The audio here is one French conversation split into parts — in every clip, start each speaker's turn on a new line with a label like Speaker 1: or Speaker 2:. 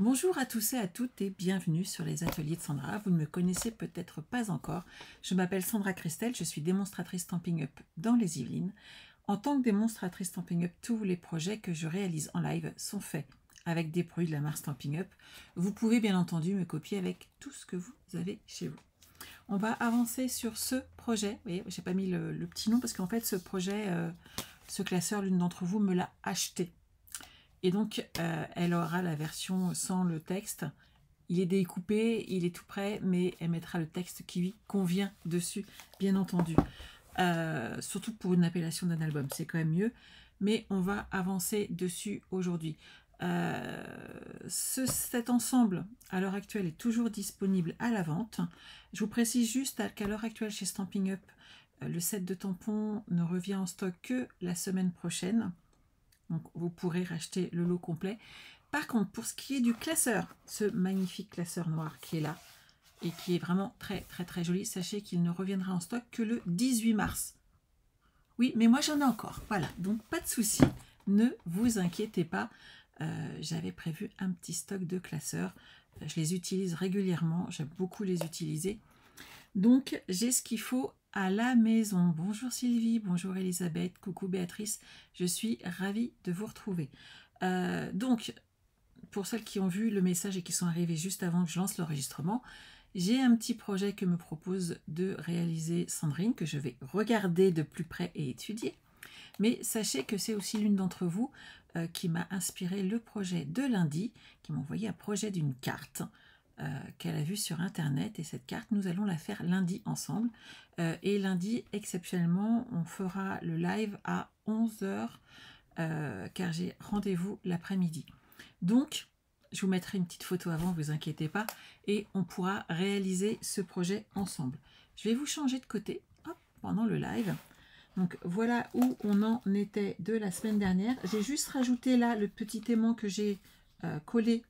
Speaker 1: Bonjour à tous et à toutes et bienvenue sur les ateliers de Sandra. Vous ne me connaissez peut-être pas encore. Je m'appelle Sandra Christel, je suis démonstratrice Stampin' Up dans les Yvelines. En tant que démonstratrice Stampin' Up, tous les projets que je réalise en live sont faits avec des produits de la marque Stampin' Up. Vous pouvez bien entendu me copier avec tout ce que vous avez chez vous. On va avancer sur ce projet. Vous voyez, j'ai pas mis le petit nom parce qu'en fait ce projet, ce classeur, l'une d'entre vous me l'a acheté. Et donc, elle aura la version sans le texte. Il est découpé, il est tout prêt, mais elle mettra le texte qui lui convient dessus, bien entendu. Surtout pour une appellation d'un album, c'est quand même mieux. Mais on va avancer dessus aujourd'hui. Cet ensemble, à l'heure actuelle, est toujours disponible à la vente. Je vous précise juste qu'à l'heure actuelle, chez Stampin' Up, le set de tampons ne revient en stock que la semaine prochaine. Donc vous pourrez racheter le lot complet. Par contre, pour ce qui est du classeur, ce magnifique classeur noir qui est là et qui est vraiment très très très joli, sachez qu'il ne reviendra en stock que le 18 mars. Oui, mais moi j'en ai encore. Voilà, donc pas de souci, ne vous inquiétez pas. J'avais prévu un petit stock de classeurs. Je les utilise régulièrement, j'aime beaucoup les utiliser. Donc j'ai ce qu'il faut à la maison. Bonjour Sylvie, bonjour Elisabeth, coucou Béatrice, je suis ravie de vous retrouver. Donc, pour celles qui ont vu le message et qui sont arrivées juste avant que je lance l'enregistrement, j'ai un petit projet que me propose de réaliser Sandrine, que je vais regarder de plus près et étudier. Mais sachez que c'est aussi l'une d'entre vous qui m'a inspiré le projet de lundi, qui m'a envoyé un projet d'une carte qu'elle a vue sur internet, et cette carte nous allons la faire lundi ensemble, et lundi exceptionnellement on fera le live à 11 h car j'ai rendez-vous l'après-midi. Donc je vous mettrai une petite photo avant, vous inquiétez pas, et on pourra réaliser ce projet ensemble. Je vais vous changer de côté pendant le live. Donc voilà où on en était de la semaine dernière. J'ai juste rajouté là le petit aimant que j'ai collé.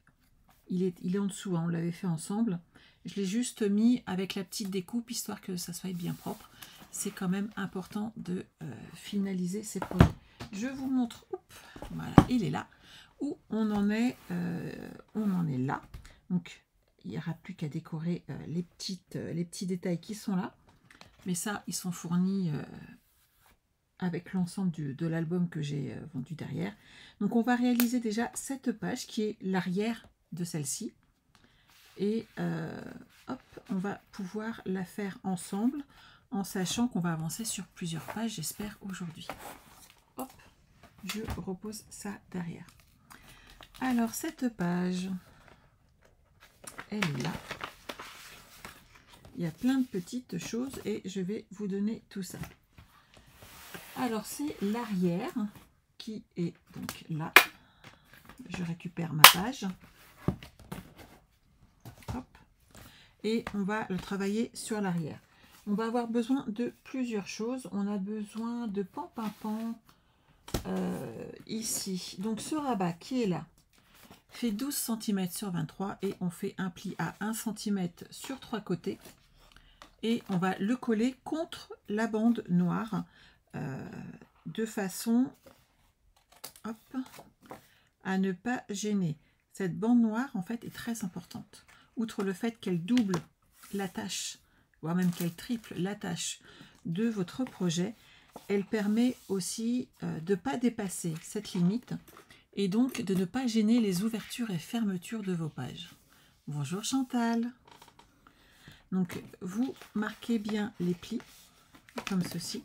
Speaker 1: Il est en dessous, hein, on l'avait fait ensemble. Je l'ai juste mis avec la petite découpe, histoire que ça soit bien propre. C'est quand même important de finaliser ces projets. Je vous montre, voilà, il est là, où on en est là. Donc, il n'y aura plus qu'à décorer les petits détails qui sont là. Mais ça, ils sont fournis avec l'ensemble de l'album que j'ai vendu derrière. Donc, on va réaliser déjà cette page qui est l'arrière de celle-ci, et hop, on va pouvoir la faire ensemble en sachant qu'on va avancer sur plusieurs pages, j'espère, aujourd'hui. Hop, je repose ça derrière. Alors cette page, elle est là, il y a plein de petites choses et je vais vous donner tout ça. Alors c'est l'arrière qui est donc là. Je récupère ma page. Et on va le travailler sur l'arrière. On va avoir besoin de plusieurs choses. On a besoin de pan-pan-pan ici. Donc ce rabat qui est là fait 12 cm sur 23 et on fait un pli à 1 cm sur 3 côtés. Et on va le coller contre la bande noire de façon à ne pas gêner. Cette bande noire en fait est très importante. Outre le fait qu'elle double la tâche, voire même qu'elle triple la tâche de votre projet, elle permet aussi de ne pas dépasser cette limite et donc de ne pas gêner les ouvertures et fermetures de vos pages. Bonjour Chantal. Donc vous marquez bien les plis comme ceci.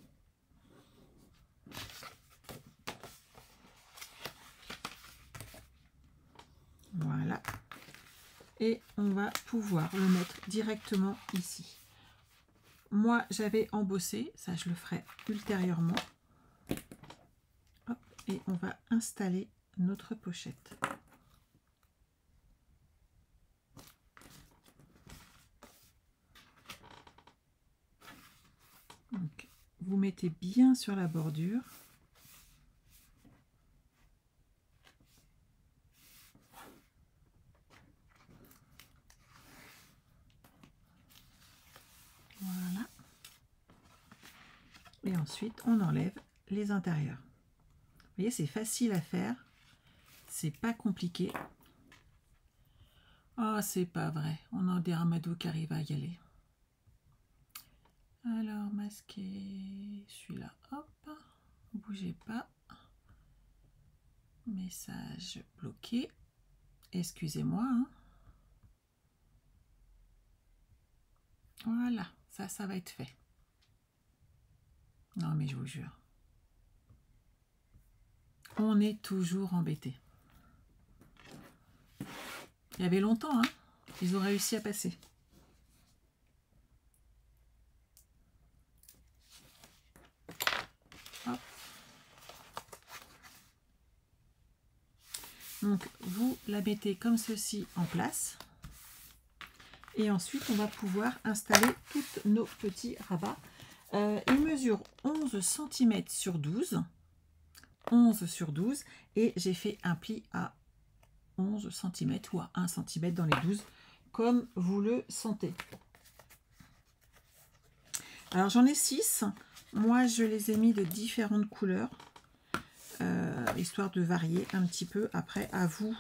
Speaker 1: Voilà. Et on va pouvoir le mettre directement ici. Moi, j'avais embossé, ça je le ferai ultérieurement. Hop, et on va installer notre pochette. Donc, vous mettez bien sur la bordure. Voilà. Et ensuite, on enlève les intérieurs. Vous voyez, c'est facile à faire. C'est pas compliqué. Ah, c'est pas vrai. On a des Ramadou qui arrivent à y aller. Alors, masquer celui-là. Hop. Bougez pas. Message bloqué. Excusez-moi. Hein. Voilà. Ça va être fait. Non, mais je vous jure. On est toujours embêté. Il y avait longtemps, hein. Ils ont réussi à passer. Hop. Donc, vous la mettez comme ceci en place. Et ensuite, on va pouvoir installer tous nos petits rabats. Ils mesurent 11 cm sur 12. 11 sur 12. Et j'ai fait un pli à 11 cm ou à 1 cm dans les 12, comme vous le sentez. Alors, j'en ai 6. Moi, je les ai mis de différentes couleurs, histoire de varier un petit peu. Après, à vous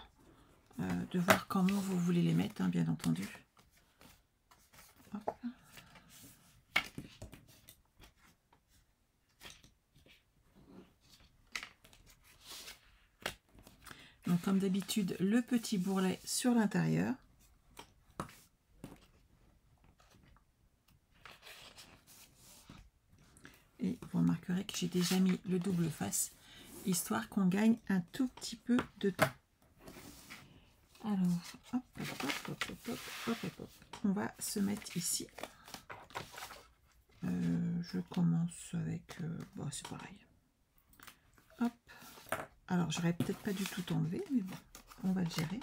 Speaker 1: de voir comment vous voulez les mettre, hein, bien entendu. Hop. Donc, comme d'habitude, le petit bourrelet sur l'intérieur. Et vous remarquerez que j'ai déjà mis le double face, histoire qu'on gagne un tout petit peu de temps. Alors, hop, hop, hop, hop, hop, hop, hop, hop. On va se mettre ici. Je commence avec... bon, c'est pareil. Hop. Alors, j'aurais peut-être pas du tout enlevé, mais bon, on va le gérer.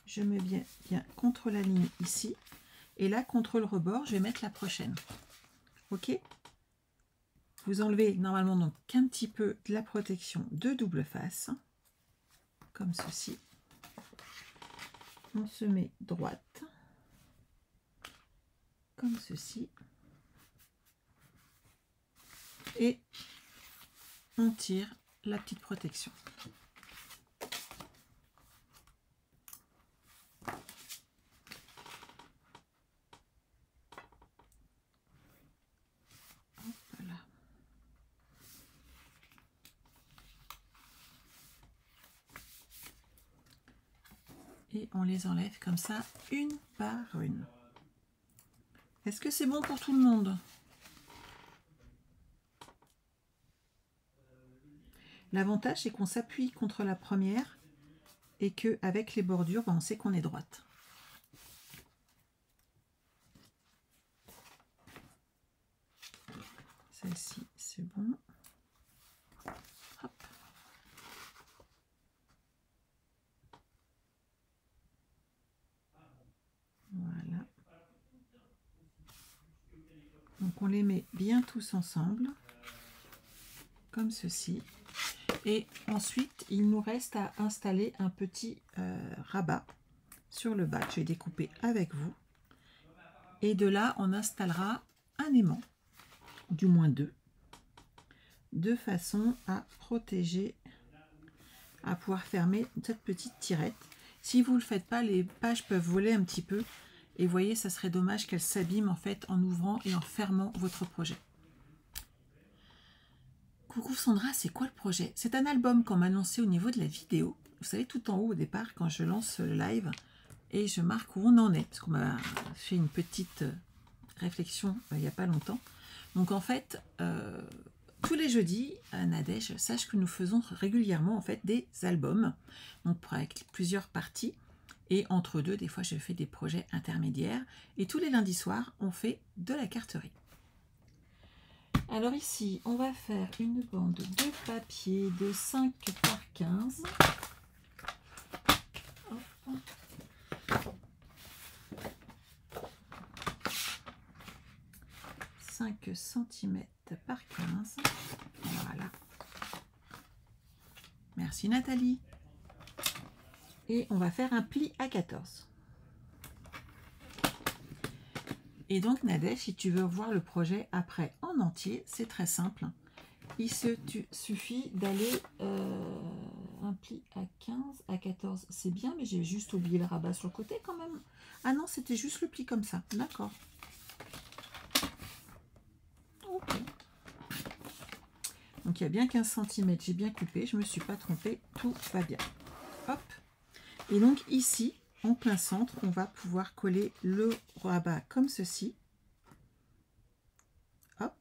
Speaker 1: Je mets bien contre la ligne ici. Et là, contre le rebord, je vais mettre la prochaine. OK? Vous enlevez normalement donc un petit peu de la protection de double face. Comme ceci. On se met droite. Comme ceci. Et on tire la petite protection. Voilà. Et on les enlève comme ça, une par une. Est-ce que c'est bon pour tout le monde? L'avantage, c'est qu'on s'appuie contre la première et qu'avec les bordures, on sait qu'on est droite. Celle-ci, c'est bon. Hop. Voilà. Donc on les met bien tous ensemble, comme ceci. Et ensuite, il nous reste à installer un petit rabat sur le bas que je vais découper avec vous. Et de là, on installera un aimant, du moins deux, de façon à protéger, à pouvoir fermer cette petite tirette. Si vous ne le faites pas, les pages peuvent voler un petit peu. Et vous voyez, ça serait dommage qu'elles s'abîment en fait en ouvrant et en fermant votre projet. Coucou Sandra, c'est quoi le projet? C'est un album qu'on m'a annoncé au niveau de la vidéo. Vous savez, tout en haut au départ, quand je lance le live, et je marque où on en est, parce qu'on m'a fait une petite réflexion il n'y a pas longtemps. Donc en fait, tous les jeudis, à Nadège, sache que nous faisons régulièrement en fait des albums, donc avec plusieurs parties, et entre deux, des fois je fais des projets intermédiaires, et tous les lundis soirs, on fait de la carterie. Alors ici, on va faire une bande de papier de 5 par 15. Hop. 5 cm par 15. Voilà. Merci Nathalie. Et on va faire un pli à 14. Et donc Nadège, si tu veux voir le projet après en entier, c'est très simple. Il suffit d'aller pli à 15, à 14. C'est bien, mais j'ai juste oublié le rabat sur le côté quand même. Ah non, c'était juste le pli comme ça. D'accord. Ok. Donc il y a bien 15 cm. J'ai bien coupé. Je ne me suis pas trompée. Tout va bien. Hop. Et donc ici, en plein centre, on va pouvoir coller le rabat comme ceci. Hop.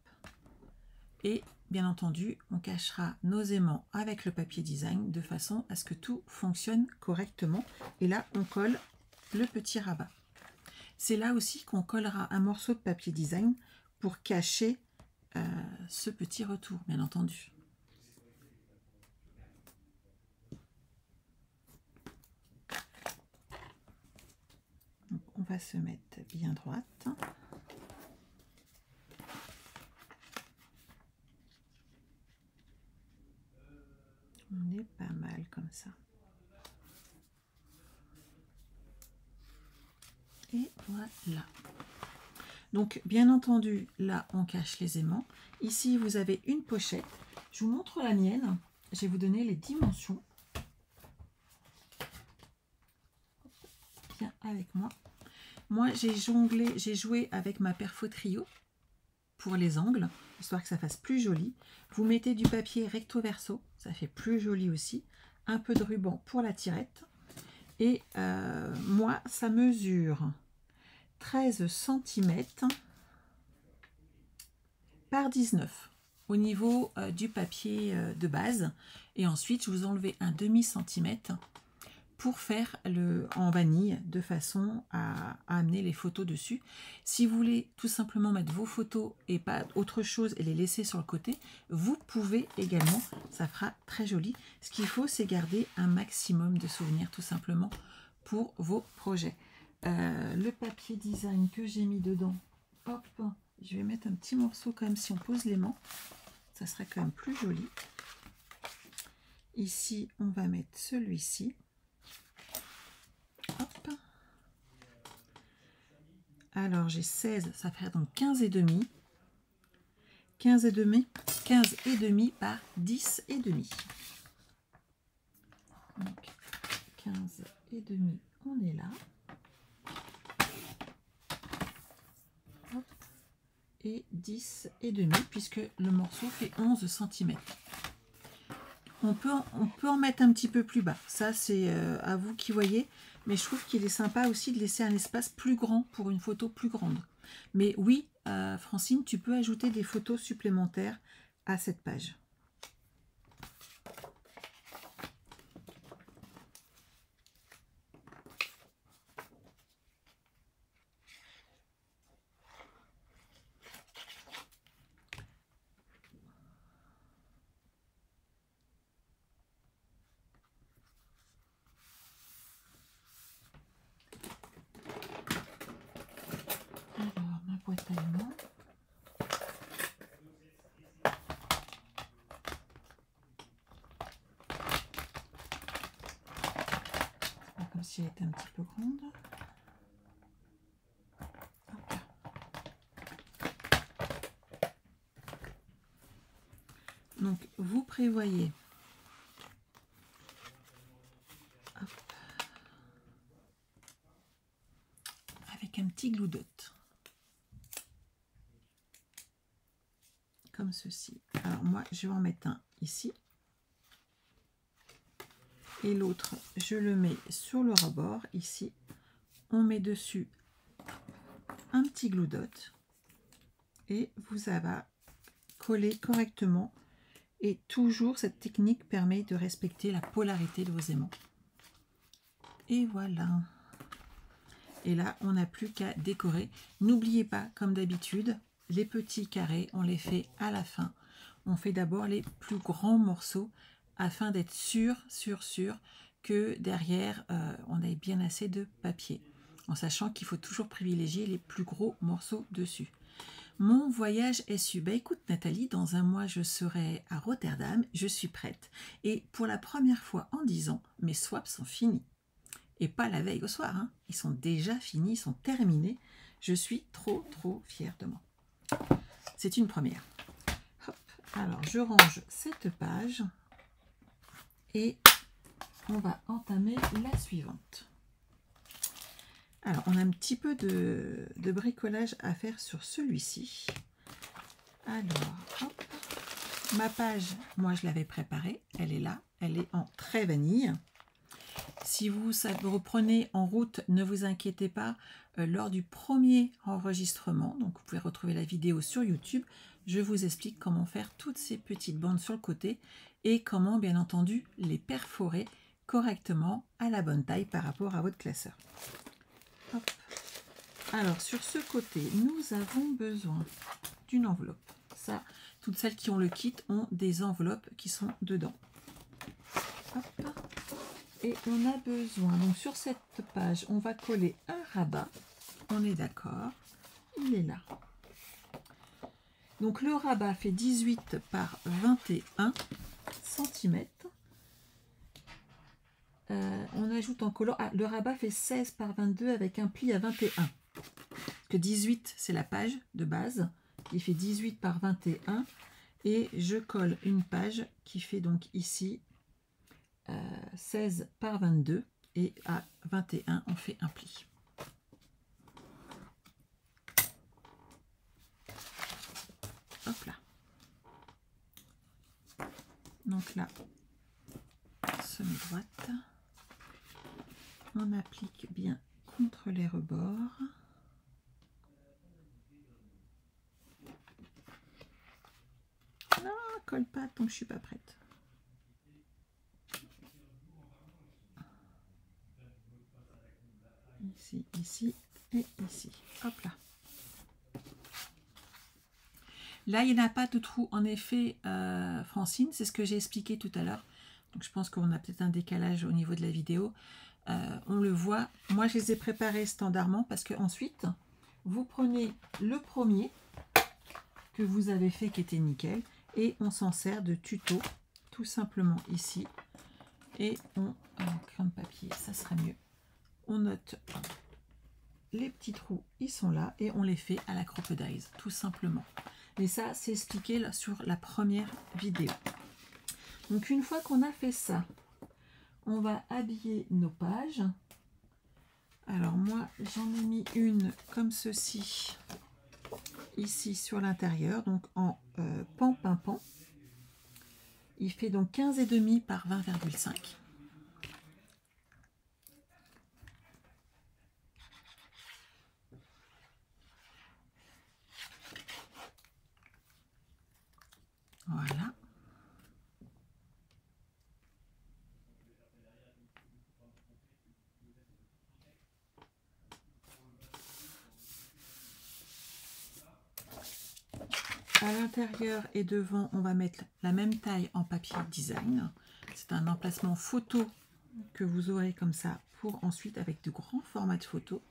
Speaker 1: Et bien entendu, on cachera nos aimants avec le papier design de façon à ce que tout fonctionne correctement. Et là, on colle le petit rabat. C'est là aussi qu'on collera un morceau de papier design pour cacher ce petit retour, bien entendu. Donc, on va se mettre bien droite. On est pas mal comme ça. Et voilà. Donc, bien entendu, là, on cache les aimants. Ici, vous avez une pochette. Je vous montre la mienne. Je vais vous donner les dimensions. Viens avec moi. Moi, j'ai joué avec ma perfo trio pour les angles, histoire que ça fasse plus joli. Vous mettez du papier recto verso, ça fait plus joli aussi. Un peu de ruban pour la tirette. Et moi, ça mesure 13 cm par 19 au niveau du papier de base. Et ensuite, je vous enlevez un demi-centimètre pour faire le en vanille de façon à amener les photos dessus. Si vous voulez tout simplement mettre vos photos et pas autre chose et les laisser sur le côté, vous pouvez également, ça fera très joli. Ce qu'il faut, c'est garder un maximum de souvenirs tout simplement pour vos projets. Le papier design que j'ai mis dedans, hop, je vais mettre un petit morceau quand même si on pose l'aimant, ça serait quand même plus joli. Ici, on va mettre celui-ci. Hop. Alors j'ai 16, ça fait donc 15 et demi. 15 et demi par 10 et demi. Donc 15 et demi, on est là. Hop. Et 10 et demi puisque le morceau fait 11 cm. On peut en mettre un petit peu plus bas. Ça, c'est à vous qui voyez. Mais je trouve qu'il est sympa aussi de laisser un espace plus grand pour une photo plus grande. Mais oui, Francine, tu peux ajouter des photos supplémentaires à cette page. Alors, ma boîte à aimants. Comme si elle était un petit peu grande. Hop. Donc, vous prévoyez avec un petit glue dot. Comme ceci. Alors moi, je vais en mettre un ici. Et l'autre, je le mets sur le rebord, ici. On met dessus un petit glue dot. Et vous allez coller correctement. Et toujours, cette technique permet de respecter la polarité de vos aimants. Et voilà. Et là, on n'a plus qu'à décorer. N'oubliez pas, comme d'habitude, les petits carrés, on les fait à la fin. On fait d'abord les plus grands morceaux afin d'être sûr que derrière, on ait bien assez de papier. En sachant qu'il faut toujours privilégier les plus gros morceaux dessus. Mon voyage SU. Bah écoute Nathalie, dans un mois je serai à Rotterdam, je suis prête. Et pour la première fois en 10 ans, mes swaps sont finis. Et pas la veille au soir, hein. Ils sont déjà finis, ils sont terminés. Je suis trop fière de moi. C'est une première. Hop. Alors je range cette page et on va entamer la suivante. Alors, on a un petit peu de bricolage à faire sur celui-ci. Alors, hop. Ma page, moi je l'avais préparée, elle est là, elle est en très vanille. Si vous reprenez en route, ne vous inquiétez pas, lors du premier enregistrement, donc vous pouvez retrouver la vidéo sur YouTube, je vous explique comment faire toutes ces petites bandes sur le côté et comment bien entendu les perforer correctement à la bonne taille par rapport à votre classeur. Hop. Alors sur ce côté, nous avons besoin d'une enveloppe. Ça, toutes celles qui ont le kit ont des enveloppes qui sont dedans. Hop. Et on a besoin, donc sur cette page, on va coller un rabat. On est d'accord, il est là. Donc le rabat fait 18 par 21 cm. On ajoute en collant, le rabat fait 16 par 22 avec un pli à 21. Parce que 18, c'est la page de base. Il fait 18 par 21 et je colle une page qui fait donc ici 16 par 22 et à 21 on fait un pli. Hop là. Donc là, semi-droite. On applique bien contre les rebords. Non, colle pas tant que je suis pas prête. Ici, ici et ici. Hop là. Là, il n'y a pas de trou. En effet, Francine, c'est ce que j'ai expliqué tout à l'heure. Donc, je pense qu'on a peut-être un décalage au niveau de la vidéo. On le voit. Moi, je les ai préparés standardement parce que ensuite, vous prenez le premier que vous avez fait qui était nickel et on s'en sert de tuto tout simplement ici. Et on crayon de papier, ça serait mieux. On note les petits trous, ils sont là et on les fait à la crocodile, tout simplement. Mais ça, c'est expliqué là, sur la première vidéo. Donc, une fois qu'on a fait ça, on va habiller nos pages. Alors, moi, j'en ai mis une comme ceci, ici sur l'intérieur, donc en pan-pimpant. Il fait donc 15,5 par 20,5. Voilà. À l'intérieur et devant, on va mettre la même taille en papier design. C'est un emplacement photo que vous aurez comme ça pour ensuite avec de grands formats de photos.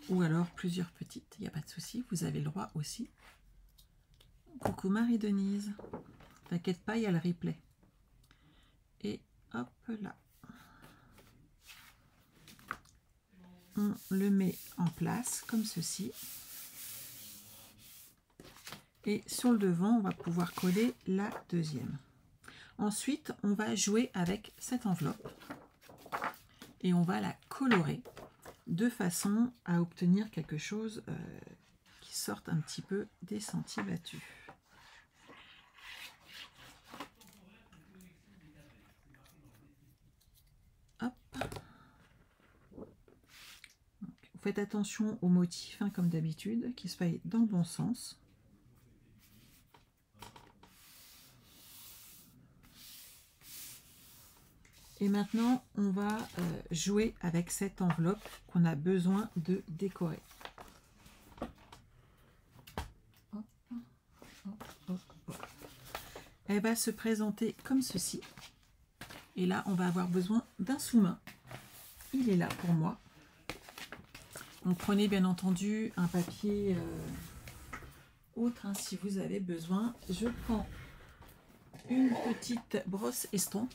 Speaker 1: Ou alors plusieurs petites, il n'y a pas de souci, vous avez le droit aussi. Coucou Marie-Denise, t'inquiète pas, il y a le replay. Et hop là. On le met en place comme ceci. Et sur le devant, on va pouvoir coller la deuxième. Ensuite, on va jouer avec cette enveloppe et on va la colorer de façon à obtenir quelque chose qui sorte un petit peu des sentiers battus. Hop. Donc, vous faites attention aux motifs, hein, comme d'habitude, qu'ils soient dans le bon sens. Et maintenant, on va jouer avec cette enveloppe qu'on a besoin de décorer. Hop, hop, hop, hop. Elle va se présenter comme ceci. Et là, on va avoir besoin d'un sous-main. Il est là pour moi. Donc, prenez bien entendu un papier autre, hein, si vous avez besoin. Je prends une petite brosse estompe.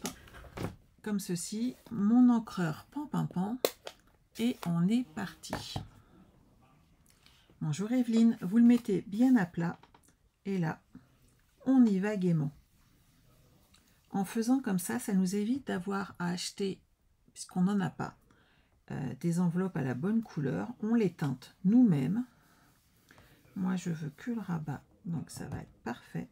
Speaker 1: Comme ceci, mon encreur pan-pimpant et on est parti. Bonjour Evelyne, vous le mettez bien à plat et là, on y va gaiement. En faisant comme ça nous évite d'avoir à acheter, puisqu'on n'en a pas, des enveloppes à la bonne couleur. On les teinte nous-mêmes. Moi, je veux que le rabat, donc ça va être parfait.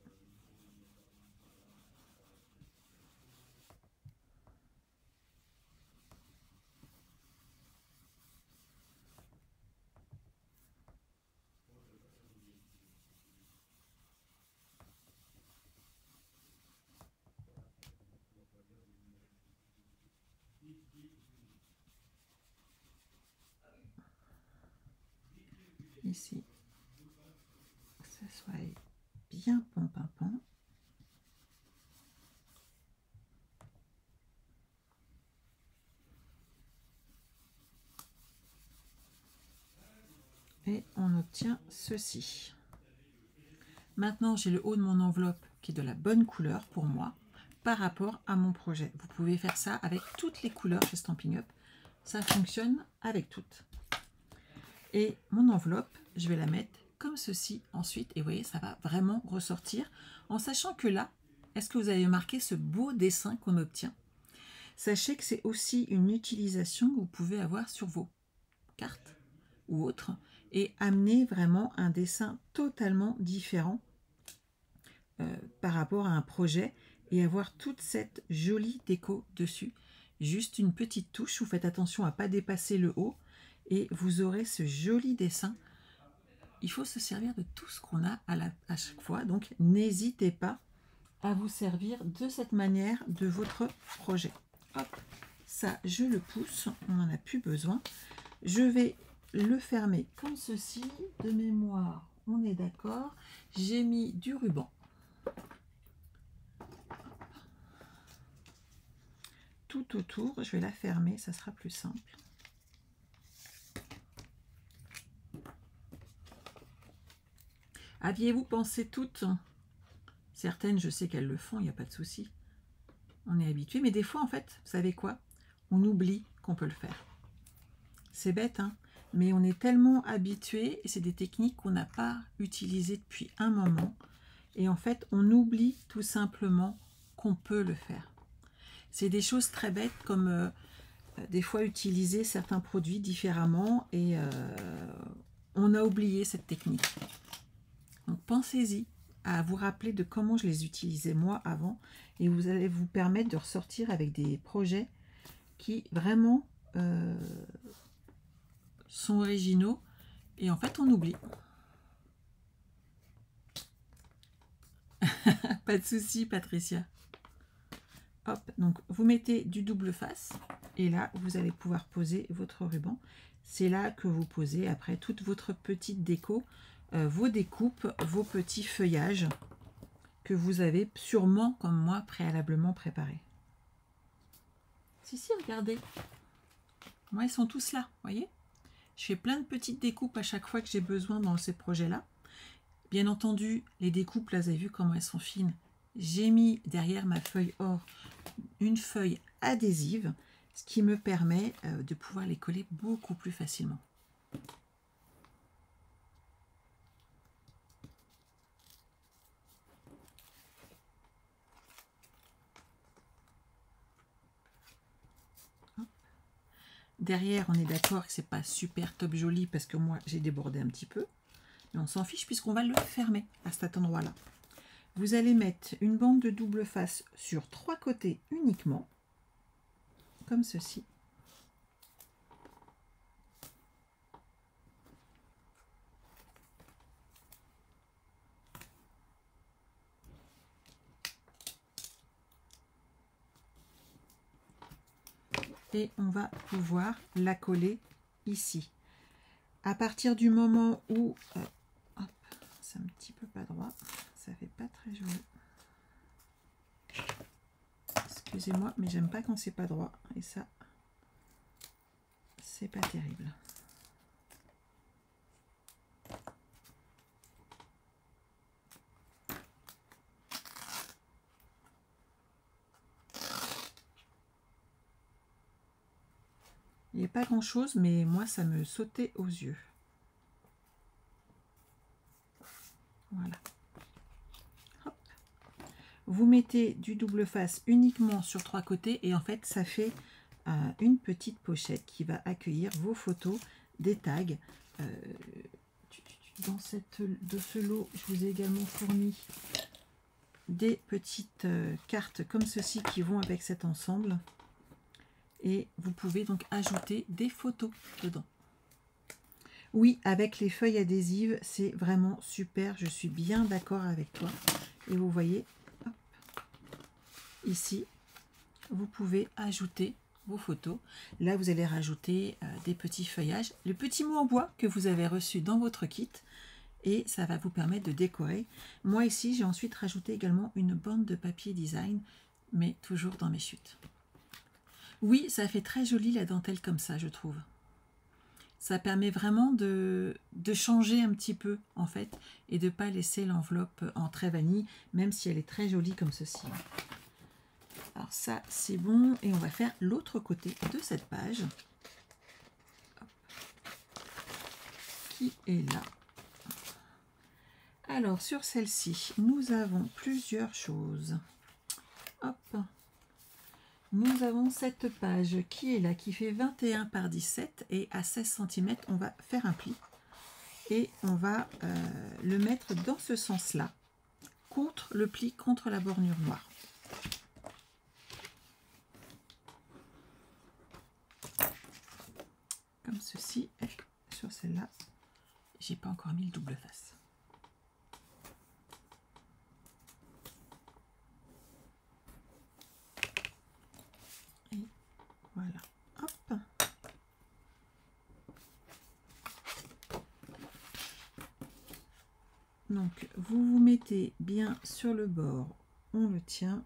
Speaker 1: Ici, que ça soit bien pimpant. Et on obtient ceci. Maintenant, j'ai le haut de mon enveloppe qui est de la bonne couleur pour moi par rapport à mon projet. Vous pouvez faire ça avec toutes les couleurs chez Stampin' Up. Ça fonctionne avec toutes. Et mon enveloppe, je vais la mettre comme ceci ensuite. Et vous voyez, ça va vraiment ressortir en sachant que là, est-ce que vous avez marqué ce beau dessin qu'on obtient? Sachez que c'est aussi une utilisation que vous pouvez avoir sur vos cartes ou autres et amener vraiment un dessin totalement différent par rapport à un projet et avoir toute cette jolie déco dessus. Juste une petite touche, vous faites attention à ne pas dépasser le haut et vous aurez ce joli dessin. Il faut se servir de tout ce qu'on a à chaque fois, donc n'hésitez pas à vous servir de cette manière de votre projet. Hop, ça je le pousse, on n'en a plus besoin. Je vais le fermer comme ceci, de mémoire, on est d'accord. J'ai mis du ruban. Tout autour, je vais la fermer, ça sera plus simple. Aviez-vous pensé toutes? Certaines, je sais qu'elles le font, il n'y a pas de souci. On est habitué, mais des fois, en fait, vous savez quoi? On oublie qu'on peut le faire. C'est bête, hein? Mais on est tellement habitué, et c'est des techniques qu'on n'a pas utilisées depuis un moment. Et en fait, on oublie tout simplement qu'on peut le faire. C'est des choses très bêtes comme des fois utiliser certains produits différemment et on a oublié cette technique. Donc pensez-y à vous rappeler de comment je les utilisais moi avant et vous allez vous permettre de ressortir avec des projets qui vraiment sont originaux et en fait on oublie. Pas de souci Patricia. Hop, donc vous mettez du double face et là vous allez pouvoir poser votre ruban. C'est là que vous posez après toute votre petite déco, vos découpes, vos petits feuillages que vous avez sûrement comme moi préalablement préparés. Si, regardez. Moi ils sont tous là, voyez. Je fais plein de petites découpes à chaque fois que j'ai besoin dans ces projets-là. Bien entendu, les découpes, là vous avez vu comment elles sont fines. J'ai mis derrière ma feuille or une feuille adhésive, ce qui me permet de pouvoir les coller beaucoup plus facilement. Derrière, on est d'accord que c'est pas super top joli parce que moi j'ai débordé un petit peu, mais on s'en fiche puisqu'on va le fermer à cet endroit-là. Vous allez mettre une bande de double face sur 3 côtés uniquement, comme ceci. Et on va pouvoir la coller ici. À partir du moment où hop, c'est un petit peu pas droit, ça fait pas très joli. Excusez-moi, mais j'aime pas quand c'est pas droit et ça, c'est pas terrible. Il n'y a pas grand chose, mais moi ça me sautait aux yeux. Voilà. Hop. Vous mettez du double face uniquement sur 3 côtés et en fait ça fait une petite pochette qui va accueillir vos photos, des tags. Dans de ce lot, je vous ai également fourni des petites cartes comme ceci qui vont avec cet ensemble. Et vous pouvez donc ajouter des photos dedans. Oui, avec les feuilles adhésives, c'est vraiment super. Je suis bien d'accord avec toi. Et vous voyez, hop, ici, vous pouvez ajouter vos photos. Là, vous allez rajouter des petits feuillages, le petit mot en bois que vous avez reçu dans votre kit. Et ça va vous permettre de décorer. Moi, ici, j'ai ensuite rajouté également une bande de papier design, mais toujours dans mes chutes. Oui, ça fait très joli la dentelle comme ça, je trouve. Ça permet vraiment de changer un petit peu, en fait, et de ne pas laisser l'enveloppe en trait vanille, même si elle est très jolie comme ceci. Alors ça, c'est bon. Et on va faire l'autre côté de cette page. Hop. Qui est là. Alors, sur celle-ci, nous avons plusieurs choses. Hop. Nous avons cette page qui est là, qui fait 21 par 17 et à 16 cm, on va faire un pli et on va le mettre dans ce sens-là, contre le pli, contre la bordure noire. Comme ceci, et sur celle-là, j'ai pas encore mis le double face. Voilà, hop. Donc, vous vous mettez bien sur le bord, on le tient.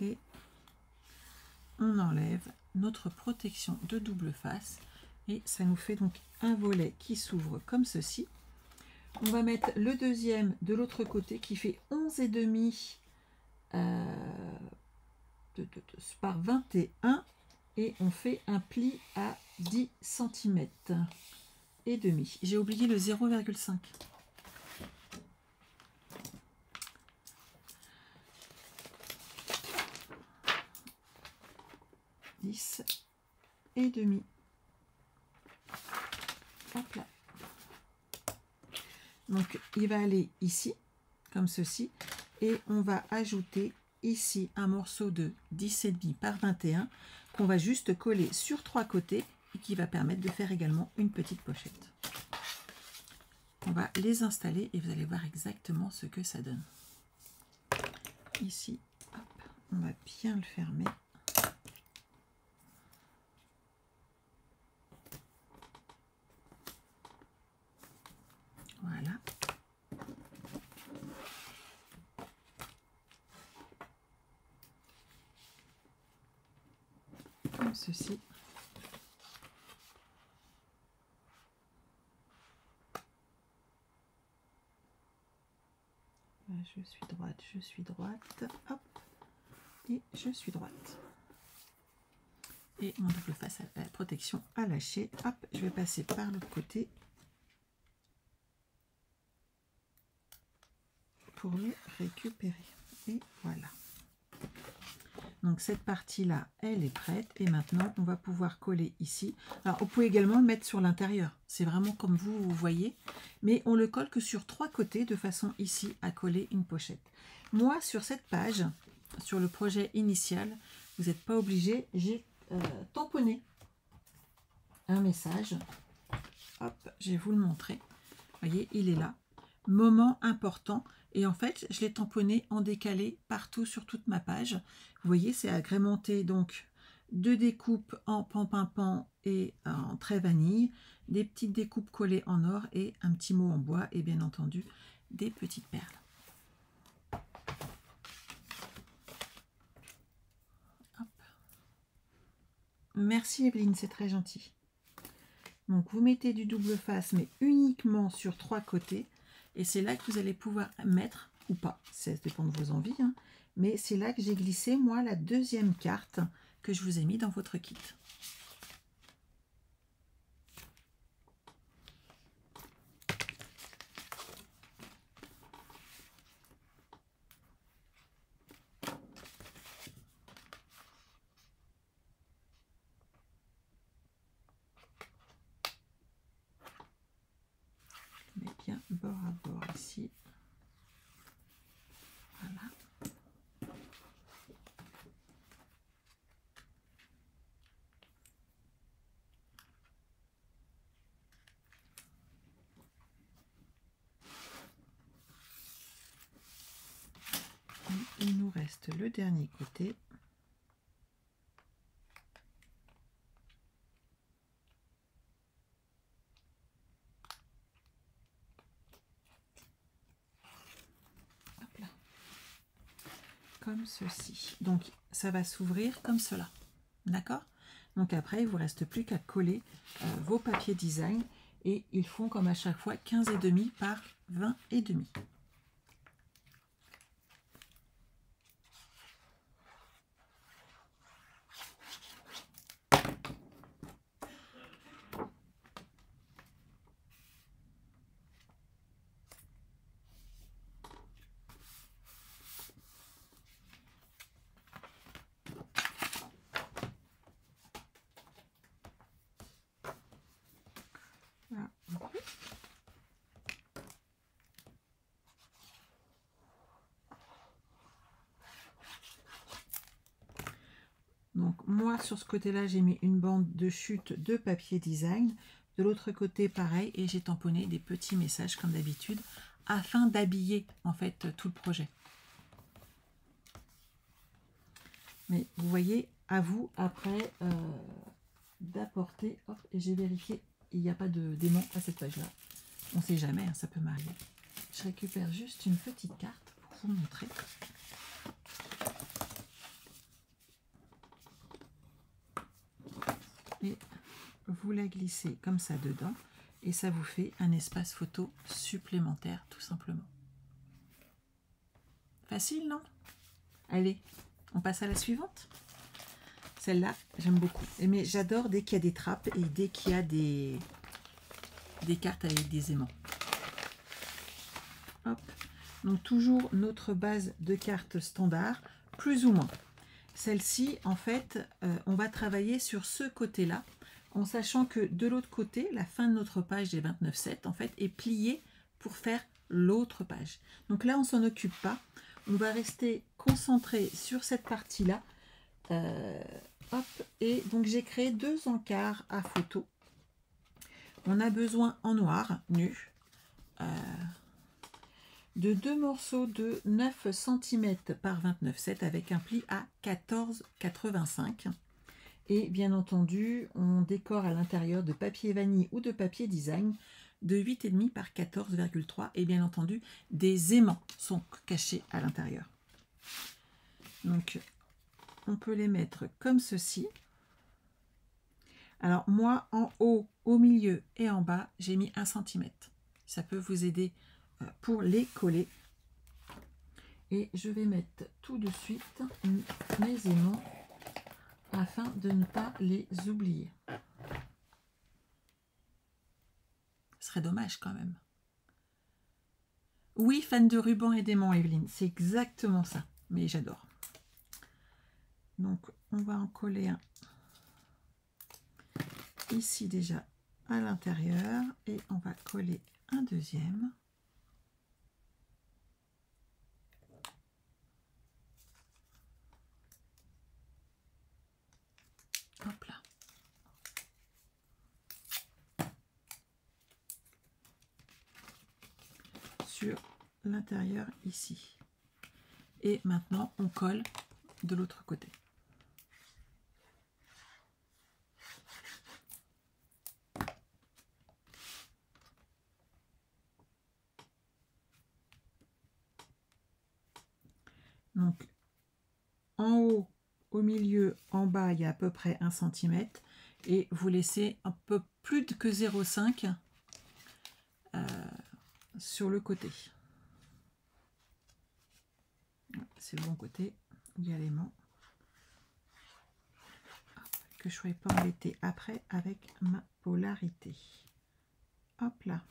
Speaker 1: Et on enlève notre protection de double face. Et ça nous fait donc un volet qui s'ouvre comme ceci. On va mettre le deuxième de l'autre côté qui fait 11,5 par 21 et on fait un pli à 10 cm et demi. J'ai oublié le 0,5. Et demi. Hop là. Donc il va aller ici comme ceci et on va ajouter ici un morceau de 10,5 par 21 qu'on va juste coller sur 3 côtés et qui va permettre de faire également une petite pochette. On va les installer et vous allez voir exactement ce que ça donne. Ici, hop, on va bien le fermer. Voilà. Comme ceci. Je suis droite, hop, et je suis droite. Et mon double face à la protection à lâcher. Hop, je vais passer par l'autre côté pour le récupérer. Et voilà. Donc cette partie-là, elle est prête. Et maintenant, on va pouvoir coller ici. Alors, vous pouvez également le mettre sur l'intérieur. C'est vraiment comme vous voyez. Mais on le colle que sur 3 côtés de façon ici à coller une pochette. Moi, sur cette page, sur le projet initial, vous n'êtes pas obligé. J'ai tamponné un message. Hop, je vais vous le montrer. Vous voyez, il est là. Moment important. Et en fait, je l'ai tamponné en décalé partout sur toute ma page. Vous voyez, c'est agrémenté donc de découpes en pan-pan-pan et en trait vanille, des petites découpes collées en or et un petit mot en bois et bien entendu des petites perles. Hop. Merci Evelyne, c'est très gentil. Donc vous mettez du double face mais uniquement sur 3 côtés. Et c'est là que vous allez pouvoir mettre, ou pas, ça dépend de vos envies, hein, mais c'est là que j'ai glissé, moi, la deuxième carte que je vous ai mis dans votre kit. bord à bord ici. Voilà. Et il nous reste le dernier côté. Hop là. Comme ceci. Donc ça va s'ouvrir comme cela. D'accord? Donc après, il ne vous reste plus qu'à coller vos papiers design et ils font comme à chaque fois 15,5 par 20,5. Voilà. Donc moi sur ce côté-là, j'ai mis une bande de chute de papier design. De l'autre côté, pareil, et j'ai tamponné des petits messages comme d'habitude afin d'habiller en fait tout le projet. Mais vous voyez, à vous après d'apporter. Hop, et j'ai vérifié, il n'y a pas de d'aimant à cette page-là. On ne sait jamais, hein, ça peut m'arriver. Je récupère juste une petite carte pour vous montrer. Et vous la glissez comme ça dedans et ça vous fait un espace photo supplémentaire tout simplement. Facile, non? Allez, on passe à la suivante. Celle-là, j'aime beaucoup. Mais j'adore dès qu'il y a des trappes et dès qu'il y a des cartes avec des aimants. Hop. Donc toujours notre base de cartes standard, plus ou moins. Celle-ci, en fait, on va travailler sur ce côté-là, en sachant que de l'autre côté, la fin de notre page des 29,7, en fait, est pliée pour faire l'autre page. Donc là, on ne s'en occupe pas. On va rester concentré sur cette partie-là. Hop, et donc j'ai créé 2 encarts à photo. On a besoin en noir, nu, de 2 morceaux de 9 cm par 29,7 avec un pli à 14,85. Et bien entendu, on décore à l'intérieur de papier vanille ou de papier design de 8,5 par 14,3. Et bien entendu, des aimants sont cachés à l'intérieur. Donc, on peut les mettre comme ceci. Alors moi, en haut, au milieu et en bas, j'ai mis 1 cm. Ça peut vous aider pour les coller. Et je vais mettre tout de suite mes aimants afin de ne pas les oublier. Ce serait dommage quand même. Oui, fan de ruban et d'aimants, Evelyne, c'est exactement ça. Mais j'adore. Donc, on va en coller un ici déjà à l'intérieur et on va coller un deuxième. Hop là. Sur l'intérieur ici. Et maintenant, on colle de l'autre côté. Donc, en haut, au milieu, en bas, il y a à peu près 1 cm. Et vous laissez un peu plus que 0,5 sur le côté. C'est le bon côté. Il y a l'aimant. Que je ne sois pas embêtée après avec ma polarité. Hop là.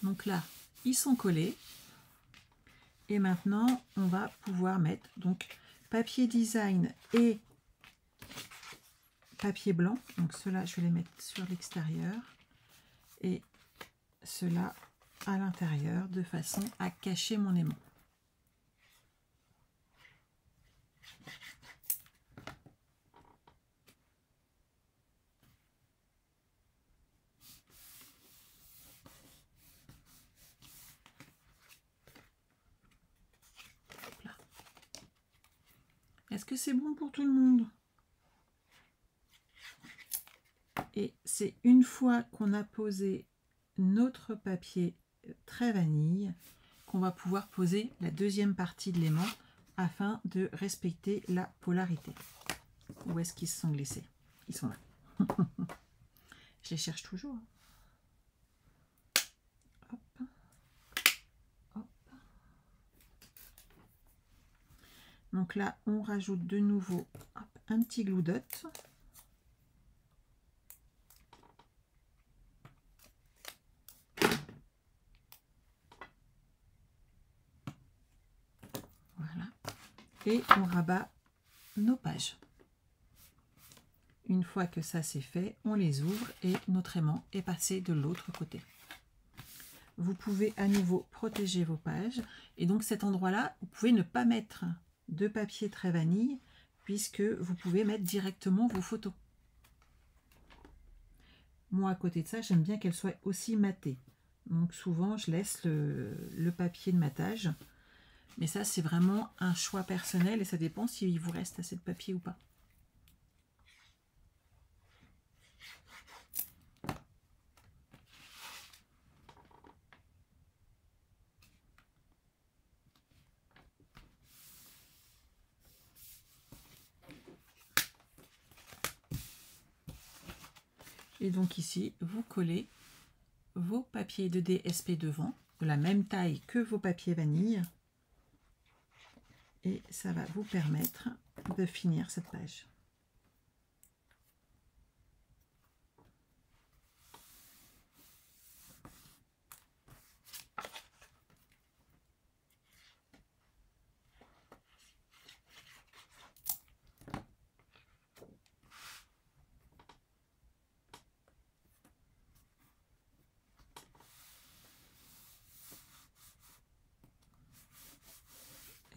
Speaker 1: Donc là, ils sont collés. Et maintenant, on va pouvoir mettre donc papier design et papier blanc. Donc ceux-là, je vais les mettre sur l'extérieur. Et ceux-là à l'intérieur, de façon à cacher mon aimant. Est-ce que c'est bon pour tout le monde? Et c'est une fois qu'on a posé notre papier très vanille qu'on va pouvoir poser la deuxième partie de l'aimant afin de respecter la polarité. Où est-ce qu'ils se sont glissés? Ils sont là. Je les cherche toujours. Hop. Hop. Donc là, on rajoute de nouveau hop, un petit glue dot. Voilà. Et on rabat nos pages. Une fois que ça c'est fait, on les ouvre et notre aimant est passé de l'autre côté. Vous pouvez à nouveau protéger vos pages. Et donc cet endroit-là, vous pouvez ne pas mettre de papier très vanille puisque vous pouvez mettre directement vos photos. Moi, à côté de ça, j'aime bien qu'elle soit aussi matée. Donc souvent, je laisse le papier de matage. Mais ça, c'est vraiment un choix personnel et ça dépend s'il vous reste assez de papier ou pas. Et donc ici, vous collez vos papiers de DSP devant, de la même taille que vos papiers vanille. Et ça va vous permettre de finir cette page.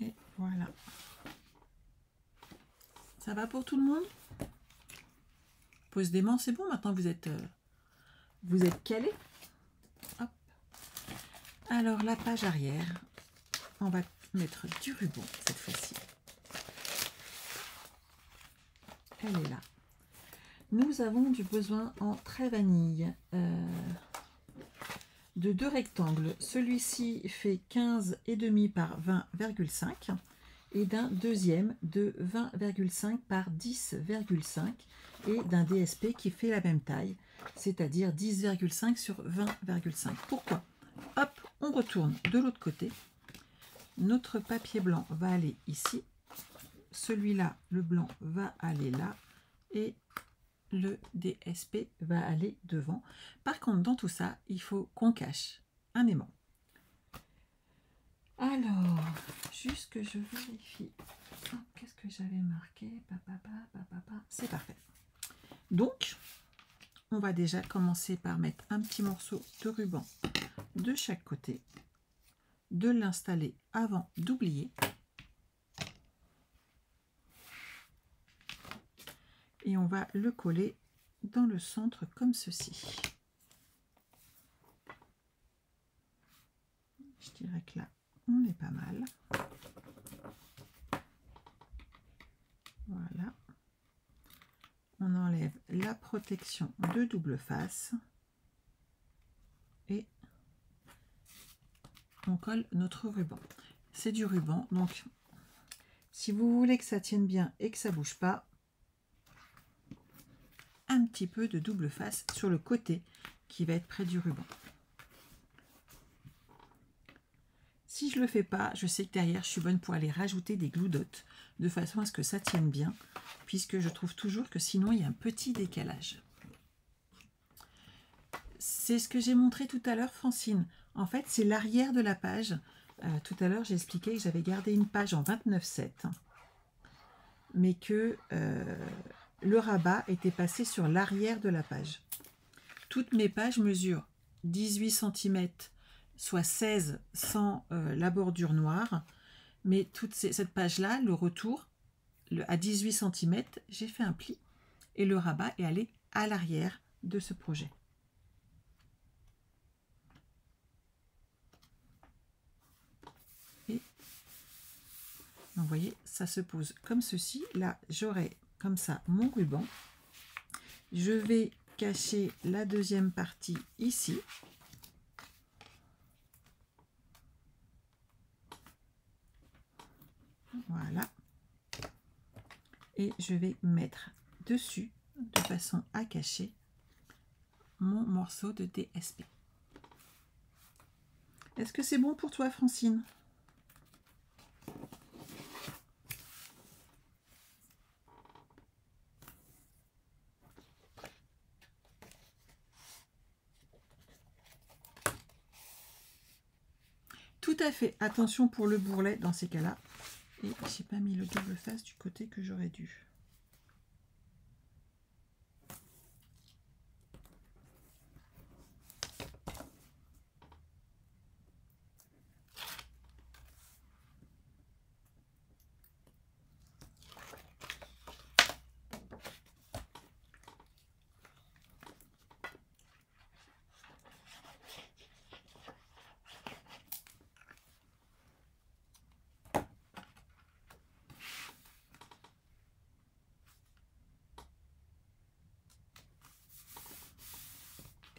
Speaker 1: Et voilà. Ça va pour tout le monde? Pose d'aimant, c'est bon, maintenant vous êtes calés. Hop. Alors la page arrière, on va mettre du ruban cette fois-ci. Elle est là. Nous avons du besoin en trait vanille de 2 rectangles. Celui-ci fait 15,5 par 20,5 et d'un deuxième de 20,5 par 10,5 et d'un DSP qui fait la même taille, c'est-à-dire 10,5 sur 20,5. Pourquoi? Hop, on retourne de l'autre côté. Notre papier blanc va aller ici. Celui-là, le blanc, va aller là. Et le DSP va aller devant. Par contre, dans tout ça, il faut qu'on cache un aimant. Alors, juste que je vérifie. Oh, qu'est-ce que j'avais marqué? C'est parfait. Donc, on va déjà commencer par mettre un petit morceau de ruban de chaque côté, de l'installer avant d'oublier. Et on va le coller dans le centre comme ceci. Je dirais que là, on est pas mal. Voilà. On enlève la protection de double face et on colle notre ruban. C'est du ruban, donc si vous voulez que ça tienne bien et que ça bouge pas, un petit peu de double face sur le côté qui va être près du ruban. Si je ne le fais pas, je sais que derrière, je suis bonne pour aller rajouter des glue dots de façon à ce que ça tienne bien, puisque je trouve toujours que sinon, il y a un petit décalage. C'est ce que j'ai montré tout à l'heure, Francine. En fait, c'est l'arrière de la page. Tout à l'heure, j'ai expliqué que j'avais gardé une page en 29,7, mais que le rabat était passé sur l'arrière de la page. Toutes mes pages mesurent 18 cm, soit 16 sans la bordure noire. Mais cette page-là, le retour, à 18 cm, j'ai fait un pli et le rabat est allé à l'arrière de ce projet. Et vous voyez, ça se pose comme ceci. Là, j'aurai comme ça mon ruban. Je vais cacher la deuxième partie ici. Voilà. Et je vais mettre dessus de façon à cacher mon morceau de DSP. Est-ce que c'est bon pour toi, Francine? Tout à fait. Attention pour le bourrelet dans ces cas-là. Et j'ai pas mis le double face du côté que j'aurais dû.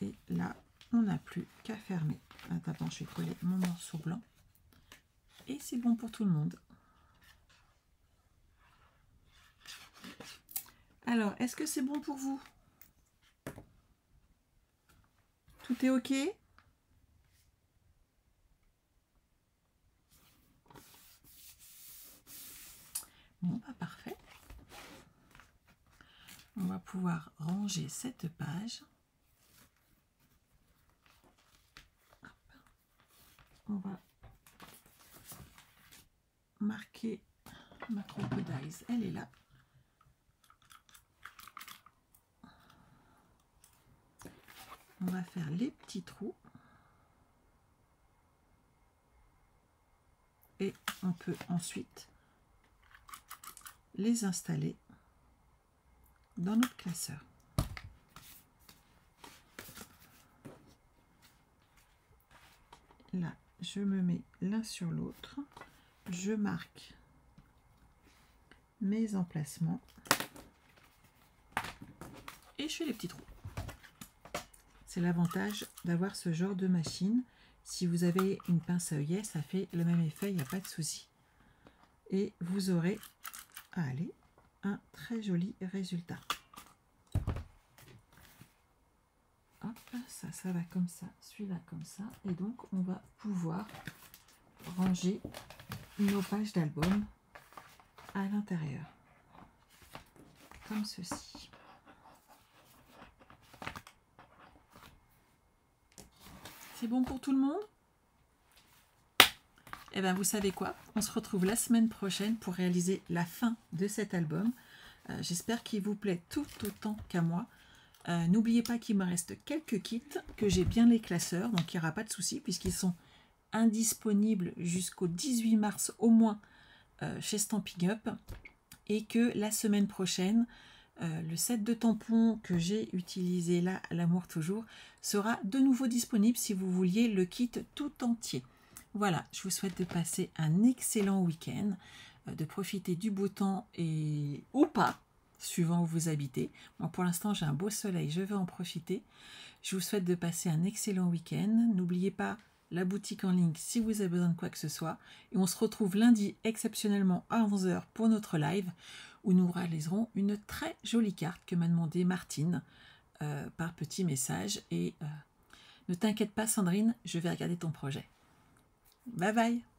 Speaker 1: Et là, on n'a plus qu'à fermer. Attends, je vais coller mon morceau blanc. Et c'est bon pour tout le monde. Alors, est-ce que c'est bon pour vous? Tout est OK? Bon, bah parfait. On va pouvoir ranger cette page. On va marquer ma crocodile, elle est là. On va faire les petits trous. Et on peut ensuite les installer dans notre classeur. Là, je me mets l'un sur l'autre. Je marque mes emplacements. Et je fais les petits trous. C'est l'avantage d'avoir ce genre de machine. Si vous avez une pince à œillet, ça fait le même effet, il n'y a pas de souci. Et vous aurez, allez, un très joli résultat. Hop, ça va comme ça, celui-là comme ça. Et donc, on va pouvoir ranger nos pages d'album à l'intérieur. Comme ceci. C'est bon pour tout le monde? Eh bien, vous savez quoi? On se retrouve la semaine prochaine pour réaliser la fin de cet album. J'espère qu'il vous plaît tout autant qu'à moi. N'oubliez pas qu'il me reste quelques kits, que j'ai bien les classeurs, donc il n'y aura pas de souci puisqu'ils sont indisponibles jusqu'au 18 mars au moins chez Stampin' Up. Et que la semaine prochaine, le set de tampons que j'ai utilisé là, à l'amour toujours, sera de nouveau disponible si vous vouliez le kit tout entier. Voilà, je vous souhaite de passer un excellent week-end, de profiter du beau temps et ou pas, suivant où vous habitez. Moi, pour l'instant, j'ai un beau soleil, je vais en profiter. Je vous souhaite de passer un excellent week-end. N'oubliez pas la boutique en ligne si vous avez besoin de quoi que ce soit. Et on se retrouve lundi exceptionnellement à 11 h pour notre live, où nous réaliserons une très jolie carte que m'a demandé Martine par petit message. Et ne t'inquiète pas Sandrine, je vais regarder ton projet. Bye bye.